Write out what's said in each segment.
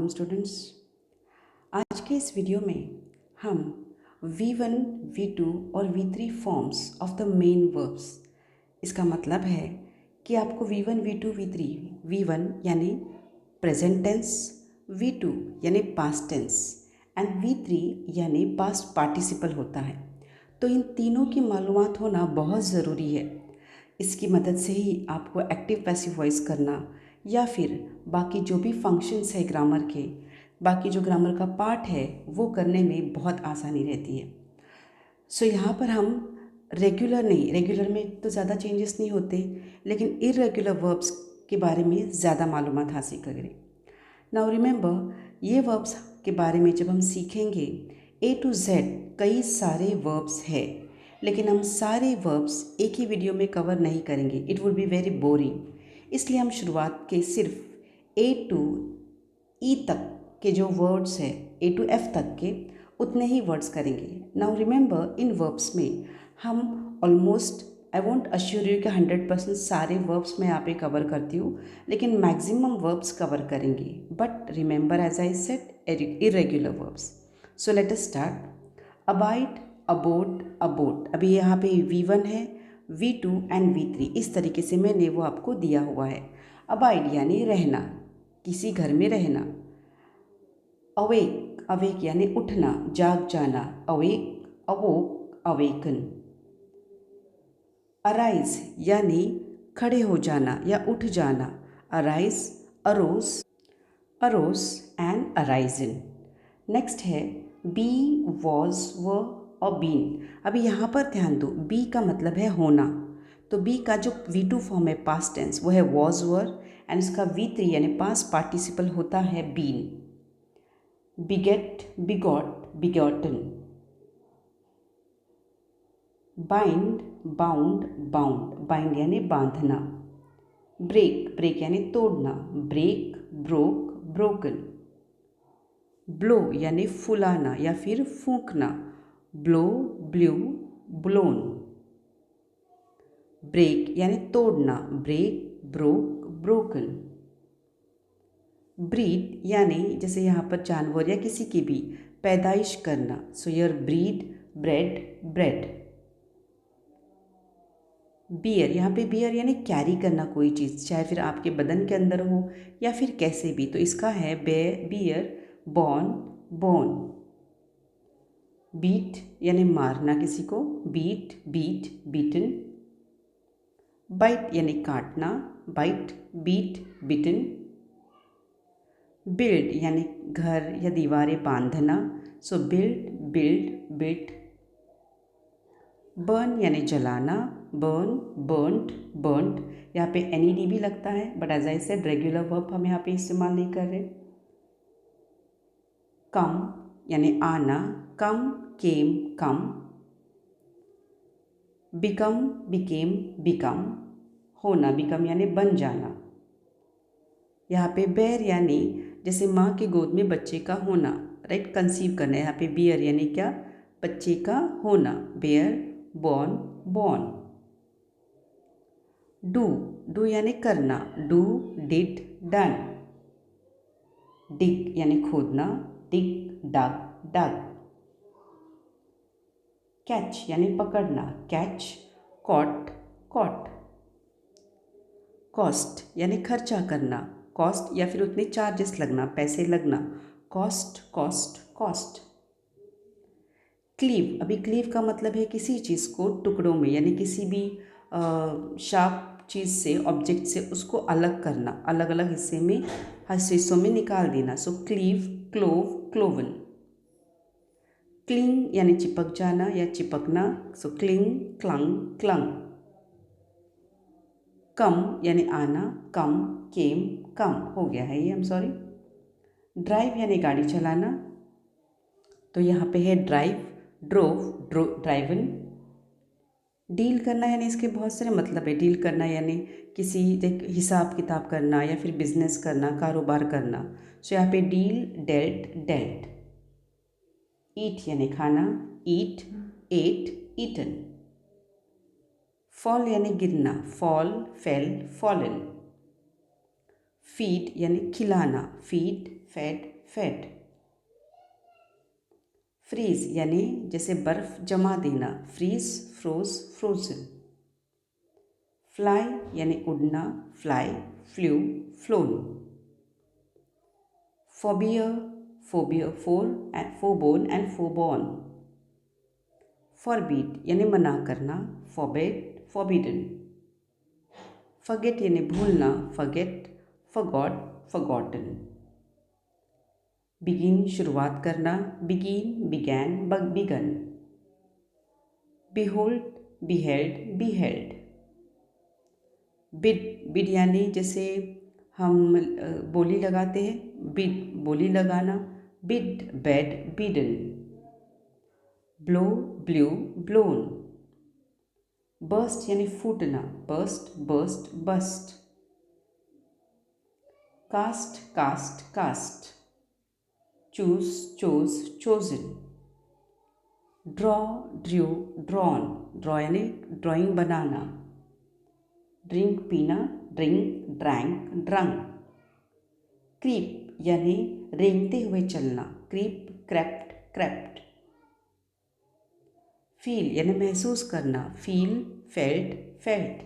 Welcome students. आज के इस वीडियो में हम V1, V2 और V3 forms of the main verbs, इसका मतलब है कि आपको V1, V2, V3, V1 यानी प्रेजेंट टेंस, V2 यानी पास्ट टेंस एंड V3 यानी पास्ट पार्टिसिपल होता है। तो इन तीनों की मालूमात होना बहुत ज़रूरी है। इसकी मदद से ही आपको एक्टिव पैसिव वॉइस करना या फिर बाकी जो भी फंक्शंस है ग्रामर के, बाकी जो ग्रामर का पार्ट है वो करने में बहुत आसानी रहती है। सो यहाँ पर हम रेगुलर में तो ज़्यादा चेंजेस नहीं होते, लेकिन इरेगुलर वर्ब्स के बारे में ज़्यादा मालूमात हासिल करें। नाउ रिमेंबर, ये वर्ब्स के बारे में जब हम सीखेंगे, A to Z कई सारे वर्ब्स है, लेकिन हम सारे वर्ब्स एक ही वीडियो में कवर नहीं करेंगे, it would be very boring. इसलिए हम शुरुआत के सिर्फ A to E तक के जो वर्ड्स है, A to F तक के उतने ही वर्ड्स करेंगे। नाउ रिमेंबर, इन वर्ब्स में हम almost, I want assure you कि 100% सारे वर्ब्स मैं यहाँ पे कवर करती हूँ, लेकिन मैक्सिमम वर्ब्स कवर करेंगे। But remember, as I said, irregular verbs. So let us start. Abide, abode, abode. अभी यहाँ पे V1 है, V2 एंड V3, इस तरीके से मैंने वो आपको दिया हुआ है। अबाइड यानी रहना, किसी घर में रहना। अवेक, अवेक यानी उठना, जाग जाना। Awake, अवोक, awaken. अराइज यानी खड़े हो जाना या उठ जाना। Arise, arose, arose and arisen. Next है बी, वॉज, व और बीन। अभी यहाँ पर ध्यान दो, बी का मतलब है होना, तो बी का जो V2 फॉर्म है पास्ट टेंस वो है वॉज, वर, एंड इसका V3 यानी पास्ट पार्टिसिपल होता है been. Beget, begot, begotten. Bind, bound, bound, bind यानी बांधना। ब्रेक, ब्रेक यानी तोड़ना। Break, broke, broken. ब्लो यानी फुलाना या फिर फूंकना। Blow, blew, blown. ब्रेक यानी तोड़ना। Break, broke, broken. ब्रीड यानी जैसे यहाँ पर जानवर या किसी की भी पैदाइश करना। So your breed, bred, bred. Bear, यहाँ पे बियर यानी कैरी करना कोई चीज़, चाहे फिर आपके बदन के अंदर हो या फिर कैसे भी, तो इसका है बियर, बॉर्न, बोन। बीट यानी मारना किसी को। Beat, beat, beaten. बाइट यानी काटना। बाइट, बीट, बिटन। बिल्ड यानी घर या दीवारें बांधना। So build, build, built. Burn यानी जलाना। Burn, burnt, burnt. यहाँ पे NED भी लगता है, but as I said regular verb हम यहाँ पे इस्तेमाल नहीं कर रहे। कम यानी आना। Come, came, come. Become, became, become. होना, बिकम यानी बन जाना। यहाँ पे बेयर यानी जैसे माँ के गोद में बच्चे का होना, राइट, कंसीव करना। यहाँ पे बियर यानी क्या, बच्चे का होना। Bear, born, born. Do, do यानी करना। Do, did, done. डिग यानी खोदना। डिग, डग, डग। कैच यानी पकड़ना। Catch, cot, cot. कॉस्ट यानी खर्चा करना। कॉस्ट या फिर उतने चार्जेस लगना, पैसे लगना। Cost, cost, cost. क्लीव, अभी क्लीव का मतलब है किसी चीज़ को टुकड़ों में, यानी किसी भी शार्प चीज़ से, ऑब्जेक्ट से उसको अलग करना, अलग अलग हिस्से में, हिस्सों में निकाल देना। सो क्लीव, क्लोव, क्लोवन। क्लिंग यानी चिपक जाना या चिपकना। सो क्लिंग, क्लंग, क्लंग। कम यानी आना। कम, केम, कम। हो गया है ये, आई एम सॉरी। ड्राइव यानी गाड़ी चलाना, तो यहाँ पे है ड्राइव, ड्रोव, ड्राइवन। डील करना यानी इसके बहुत सारे मतलब है। डील करना यानी किसी हिसाब किताब करना या फिर बिजनेस करना, कारोबार करना। सो यहाँ पे डील, डेल्ट, डेल्ट। ईट यानी खाना। ईट, एट, ईटन। फॉल यानी गिरना। Fall, fail, fallen. फीड यानी खिलाना। Feed, fade, fade. फ्रीज यानी जैसे बर्फ जमा देना, फ्रीज, फ्रोज, फ्रोजन। फ्लाई यानी उड़ना, fly, flew, flown. Phobia, phobia, forborne and फोबॉन। फॉरबीड यानी मना करना, फॉरबिड, फॉरबिडन। फॉरगेट यानी भूलना, फॉरगेट, फॉरगॉट, फॉरगॉटन। बिगिन शुरुआत करना, begin, began, begun. Behold, beheld, beheld. Bid, bid यानी जैसे हम बोली लगाते हैं, बिड बोली लगाना, bid, bade, bidden. Blow, blew, blown. Burst यानी फूटना, burst, burst, burst. Cast, cast, cast. Choose, chose, chosen. Draw, drew, drawn, draw यानी ड्राइंग बनाना। ड्रिंक पीना, ड्रिंक, ड्रैंक, ड्रंक। क्रीप यानी रेंगते हुए चलना, क्रीप, क्रेप्ट, क्रेप्ट। फील यानी महसूस करना, फील, फेल्ट, फेल्ट।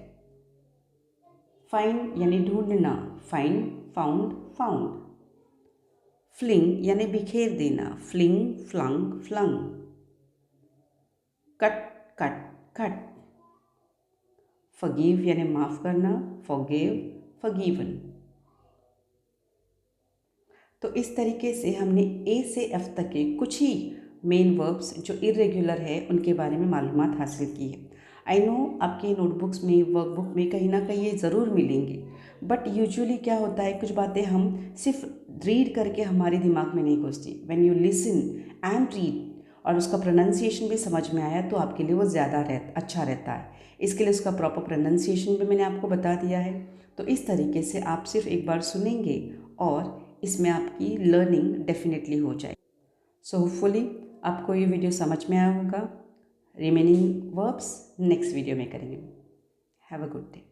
फाइंड यानी ढूंढना, फाइंड, फाउंड, फाउंड। फ्लिंग यानी बिखेर देना, fling, flung, flung. Cut, cut, cut. Forgive यानी माफ़ करना, फॉरगिव, फॉरगिवन। तो इस तरीके से हमने ए से एफ तक के कुछ ही मेन वर्ब्स जो इरेगुलर है उनके बारे में मालूमात हासिल की है। आई नो आपके नोटबुक्स में, वर्कबुक में कहीं ना कहीं ये ज़रूर मिलेंगे, बट यूजुअली क्या होता है, कुछ बातें हम सिर्फ रीड करके हमारे दिमाग में नहीं घुसती। When you listen and read और उसका प्रोनाउंसिएशन भी समझ में आया तो आपके लिए वो ज़्यादा अच्छा रहता है। इसके लिए उसका प्रॉपर प्रोनाउंसिएशन भी मैंने आपको बता दिया है। तो इस तरीके से आप सिर्फ एक बार सुनेंगे और इसमें आपकी लर्निंग डेफिनेटली हो जाए। सो होपफुली आपको ये वीडियो समझ में आया होगा। रिमेनिंग वर्ब्स नेक्स्ट वीडियो में करेंगे। Have a good day.